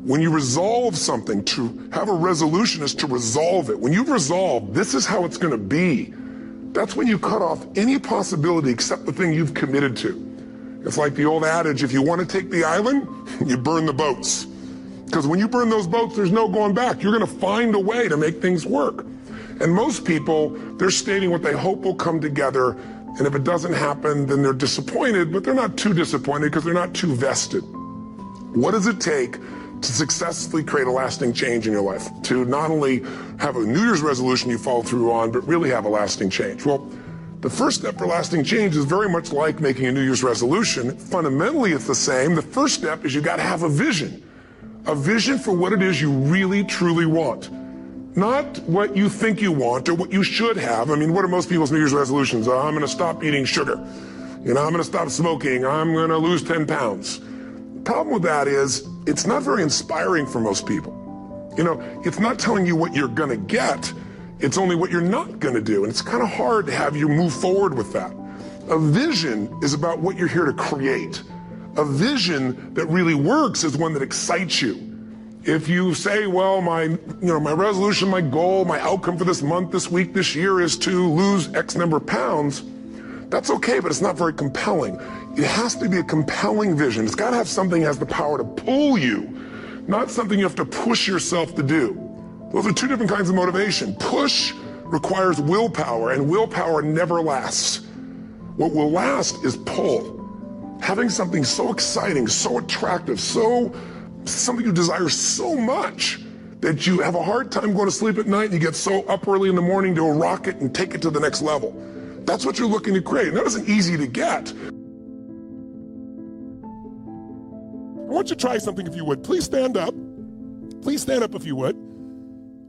When you resolve something, to have a resolution is to resolve it. When you've resolved, this is how it's going to be, that's when you cut off any possibility except the thing you've committed to. It's like the old adage, if you want to take the island, you burn the boats. Because when you burn those boats, there's no going back. You're going to find a way to make things work. And most people, they're stating what they hope will come together, and if it doesn't happen, then they're disappointed, but they're not too disappointed because they're not too vested. What does it take to successfully create a lasting change in your life? To not only have a New Year's resolution you follow through on, but really have a lasting change? Well, the first step for lasting change is very much like making a New Year's resolution. Fundamentally, it's the same. The first step is you got to have a vision for what it is you really, truly want. Not what you think you want or what you should have. I mean, what are most people's New Year's resolutions? I'm going to stop eating sugar. I'm going to stop smoking. I'm going to lose 10 pounds. The problem with that is it's not very inspiring for most people. It's not telling you what you're going to get. It's only what you're not going to do. And it's kind of hard to have you move forward with that. A vision is about what you're here to create. A vision that really works is one that excites you. If you say, well, my resolution, my goal, my outcome for this month, this week, this year is to lose X number of pounds, that's okay, but it's not very compelling. It has to be a compelling vision. It's got to have something that has the power to pull you, not something you have to push yourself to do. Those are two different kinds of motivation. Push requires willpower, and willpower never lasts. What will last is pull. Having something so exciting, so attractive, something you desire so much that you have a hard time going to sleep at night and you get so up early in the morning to rock it and take it to the next level. That's what you're looking to create. And that isn't easy to get. I want you to try something if you would. Please stand up. Please stand up if you would.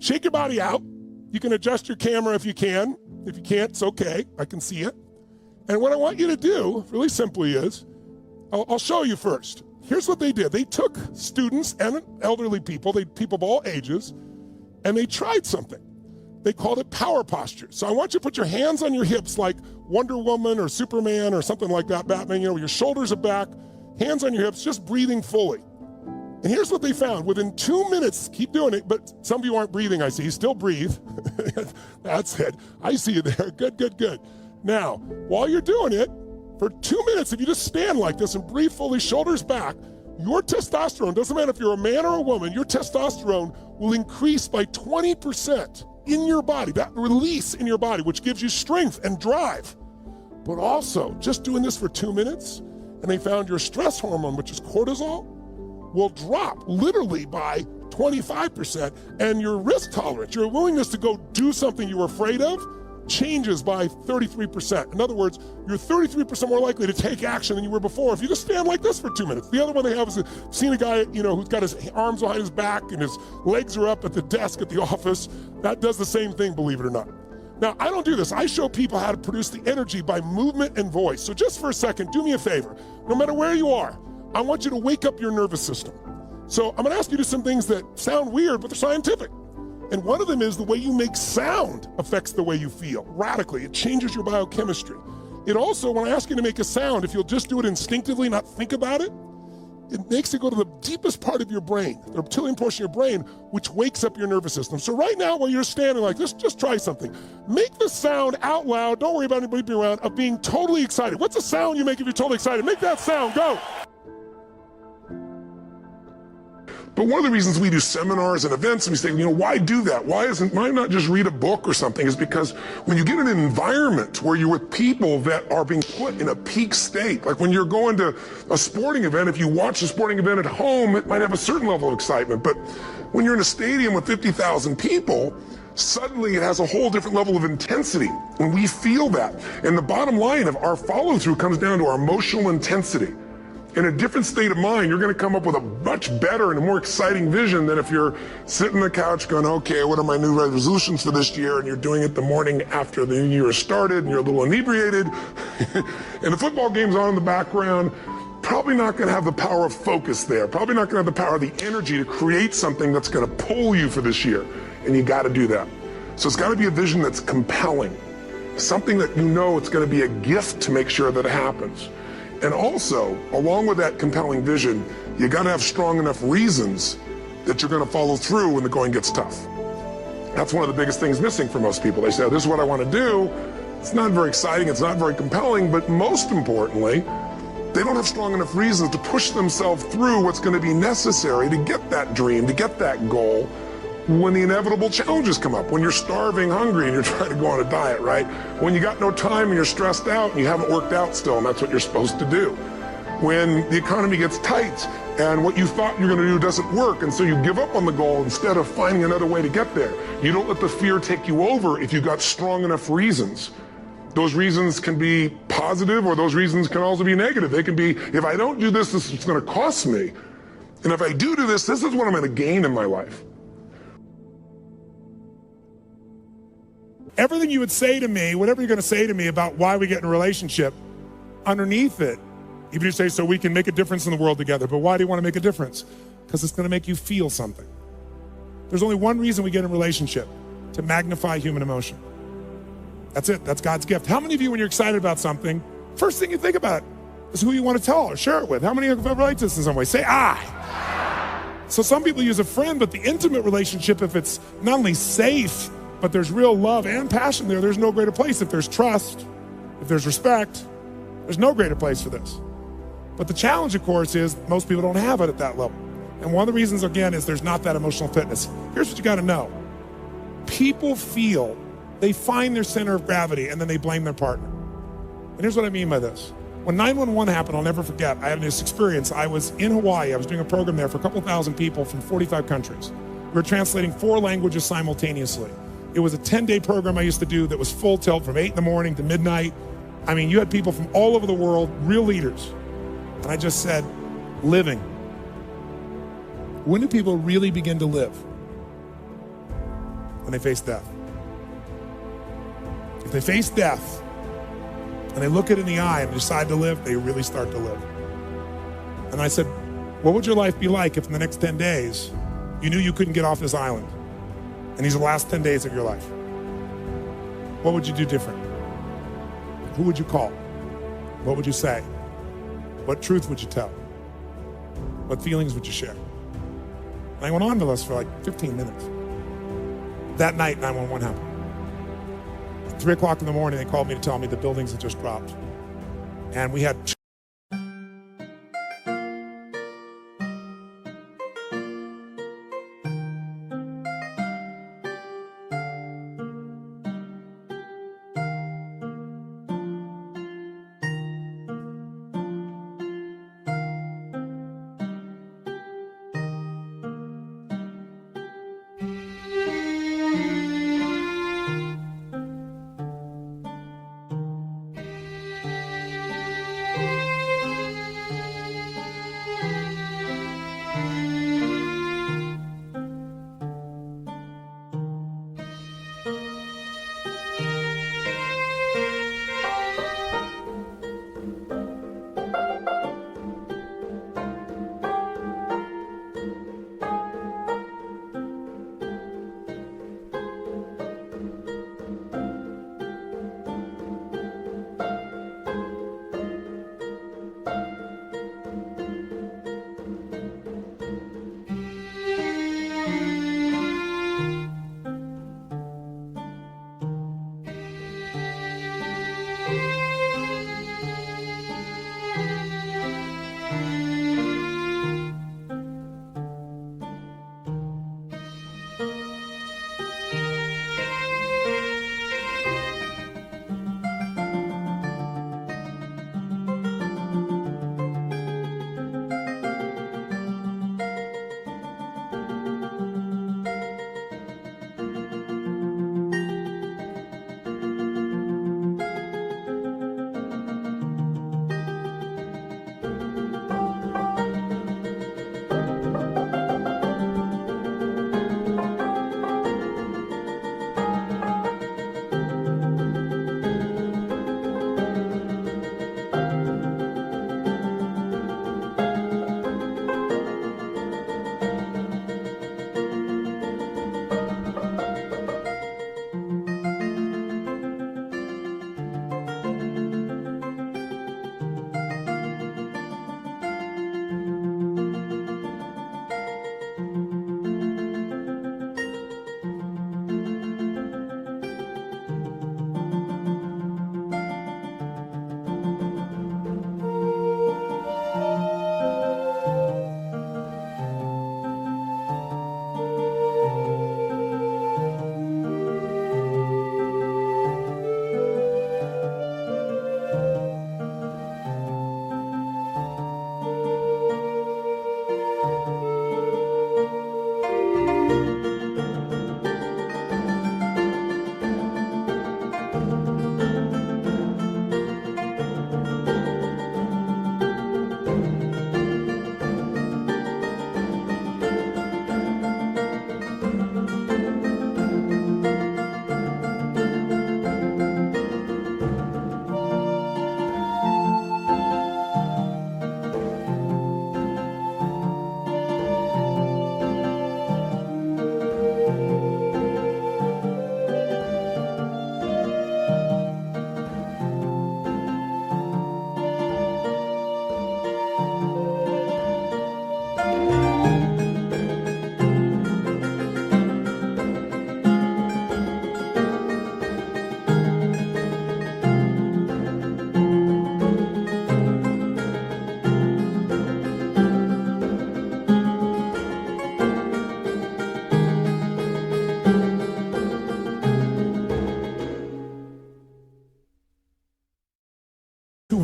Shake your body out. You can adjust your camera if you can. If you can't, it's okay. I can see it. And what I want you to do, really simply, is I'll show you first. Here's what they did. They took students and elderly people, people of all ages, and they tried something. They called it power posture. So I want you to put your hands on your hips like Wonder Woman or Superman or something like that, Batman, your shoulders are back, hands on your hips, just breathing fully. And here's what they found. Within 2 minutes, keep doing it, but some of you aren't breathing, I see. Still breathe. That's it. I see you there. Good, good, good. Now, while you're doing it, for 2 minutes, if you just stand like this and breathe fully, shoulders back, your testosterone, doesn't matter if you're a man or a woman, your testosterone will increase by 20% in your body, that release in your body, which gives you strength and drive. But also, just doing this for 2 minutes, and they found your stress hormone, which is cortisol, will drop literally by 25%, and your risk tolerance, your willingness to go do something you were afraid of, changes by 33%. In other words, you're 33% more likely to take action than you were before if you just stand like this for 2 minutes. The other one they have is seen a guy, who's got his arms behind his back and his legs are up at the desk at the office. That does the same thing, believe it or not. Now, I don't do this. I show people how to produce the energy by movement and voice. So just for a second, do me a favor. No matter where you are, I want you to wake up your nervous system. So I'm gonna ask you to do some things that sound weird, but they're scientific. And one of them is the way you make sound affects the way you feel, radically. It changes your biochemistry. It also, when I ask you to make a sound, if you'll just do it instinctively, not think about it, it makes it go to the deepest part of your brain, the reptilian portion of your brain, which wakes up your nervous system. So right now, while you're standing like this, just try something. Make the sound out loud, don't worry about anybody around, of being totally excited. What's the sound you make if you're totally excited? Make that sound, go. But one of the reasons we do seminars and events, and we say, why do that? Why not just read a book or something? Is because when you get in an environment where you're with people that are being put in a peak state, like when you're going to a sporting event, if you watch a sporting event at home, it might have a certain level of excitement. But when you're in a stadium with 50,000 people, suddenly it has a whole different level of intensity. And we feel that. And the bottom line of our follow-through comes down to our emotional intensity. In a different state of mind, you're going to come up with a much better and a more exciting vision than if you're sitting on the couch going, okay, what are my new resolutions for this year? And you're doing it the morning after the new year started and you're a little inebriated and the football game's on in the background. Probably not going to have the power of focus there. Probably not going to have the power of the energy to create something that's going to pull you for this year. And you got to do that. So it's got to be a vision that's compelling. Something that it's going to be a gift to make sure that it happens. And also, along with that compelling vision, you got to have strong enough reasons that you're going to follow through when the going gets tough. That's one of the biggest things missing for most people. They say, oh, this is what I want to do. It's not very exciting, it's not very compelling, but most importantly, they don't have strong enough reasons to push themselves through what's going to be necessary to get that dream, to get that goal, when the inevitable challenges come up, when you're starving, hungry, and you're trying to go on a diet, right? When you got no time and you're stressed out and you haven't worked out still, and that's what you're supposed to do. When the economy gets tight and what you thought you're going to do doesn't work, and so you give up on the goal instead of finding another way to get there. You don't let the fear take you over if you've got strong enough reasons. Those reasons can be positive, or those reasons can also be negative. They can be, if I don't do this, this is going to cost me. And if I do this, this is what I'm going to gain in my life. Everything you would say to me, whatever you're going to say to me about why we get in a relationship, underneath it, even if you say, so we can make a difference in the world together, but why do you want to make a difference? Because it's going to make you feel something. There's only one reason we get in a relationship: to magnify human emotion. That's it. That's God's gift. How many of you, when you're excited about something, first thing you think about is who you want to tell or share it with? How many of you relate to this in some way? Say, I. So some people use a friend, but the intimate relationship, if it's not only safe, but there's real love and passion there, there's no greater place. If there's trust, if there's respect, there's no greater place for this. But the challenge, of course, is most people don't have it at that level. And one of the reasons, again, is there's not that emotional fitness. Here's what you got to know. People feel they find their center of gravity and then they blame their partner. And here's what I mean by this. When 9/11 happened, I'll never forget, I had this experience. I was in Hawaii. I was doing a program there for a couple thousand people from 45 countries. We were translating 4 languages simultaneously. It was a 10-day program I used to do that was full tilt from 8 in the morning to midnight. I mean, you had people from all over the world, real leaders. And I just said, living. When do people really begin to live? When they face death. If they face death and they look it in the eye and decide to live, they really start to live. And I said, what would your life be like if in the next 10 days you knew you couldn't get off this island and these are the last 10 days of your life? What would you do different? Who would you call? What would you say? What truth would you tell? What feelings would you share? And I went on to this for like 15 minutes. That night, 911 happened. At 3 o'clock in the morning, they called me to tell me the buildings had just dropped. And we had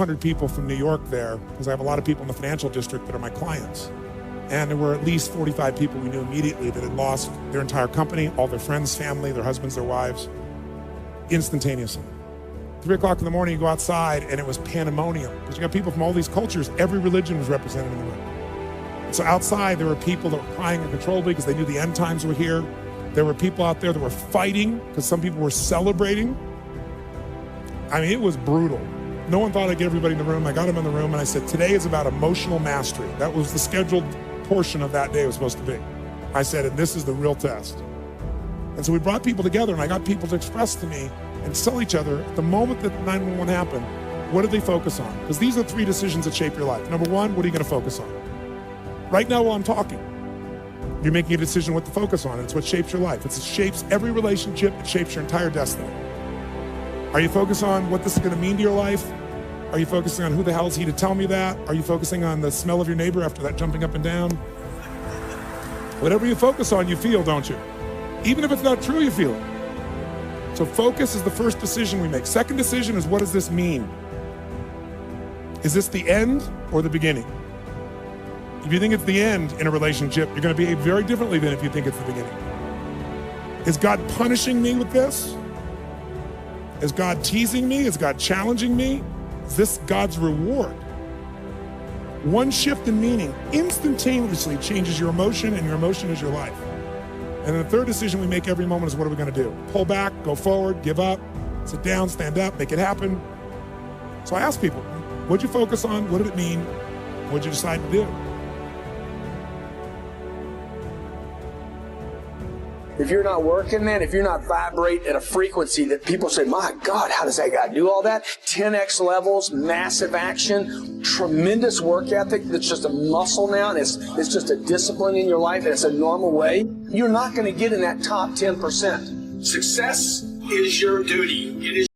200 people from New York there, because I have a lot of people in the financial district that are my clients. And there were at least 45 people we knew immediately that had lost their entire company, all their friends, family, their husbands, their wives, instantaneously. 3 o'clock in the morning, you go outside and it was pandemonium, because you got people from all these cultures. Every religion was represented in the room. And so outside, there were people that were crying uncontrollably because they knew the end times were here. There were people out there that were fighting because some people were celebrating. I mean, it was brutal. No one thought I'd get everybody in the room. I got them in the room and I said, today is about emotional mastery. That was the scheduled portion of that day was supposed to be. I said, and this is the real test. And so we brought people together and I got people to express to me and tell each other at the moment that 911 happened, what did they focus on? Because these are 3 decisions that shape your life. Number 1, what are you going to focus on? Right now while I'm talking, you're making a decision what to focus on. And it's what shapes your life. It shapes every relationship. It shapes your entire destiny. Are you focused on what this is going to mean to your life? Are you focusing on who the hell is he to tell me that? Are you focusing on the smell of your neighbor after that jumping up and down? Whatever you focus on, you feel, don't you? Even if it's not true, you feel it. So focus is the first decision we make. Second decision is, what does this mean? Is this the end or the beginning? If you think it's the end in a relationship, you're going to behave very differently than if you think it's the beginning. Is God punishing me with this? Is God teasing me? Is God challenging me? Is this God's reward? One shift in meaning instantaneously changes your emotion, and your emotion is your life. And then the third decision we make every moment is, what are we going to do? Pull back, go forward, give up, sit down, stand up, make it happen. So I ask people, what'd you focus on? What did it mean? What'd you decide to do? If you're not working, man, if you're not vibrating at a frequency that people say, my God, how does that guy do all that? 10x levels, massive action, tremendous work ethic that's just a muscle now, and it's just a discipline in your life, and it's a normal way. You're not going to get in that top 10%. Success is your duty. It is.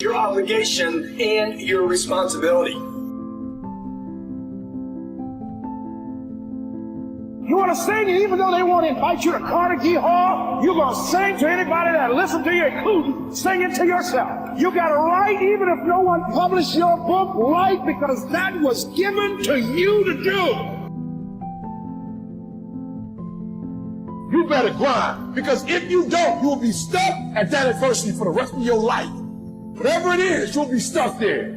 your obligation and your responsibility. You want to sing, and even though they won't invite you to Carnegie Hall, you're going to sing to anybody that listens to you, including singing to yourself. You got to write, even if no one published your book, write, because that was given to you to do. You better grind, because if you don't, you'll be stuck at that adversity for the rest of your life. Whatever it is, you'll be stuck there.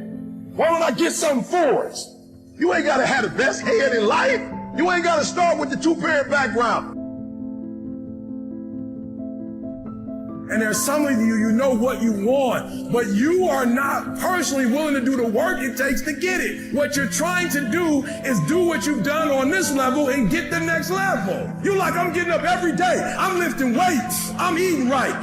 Why don't I get something for us? You ain't got to have the best head in life. You ain't got to start with the two-parent background. And there's some of you, you know what you want, but you are not personally willing to do the work it takes to get it. What you're trying to do is do what you've done on this level and get the next level. You're like, I'm getting up every day. I'm lifting weights. I'm eating right.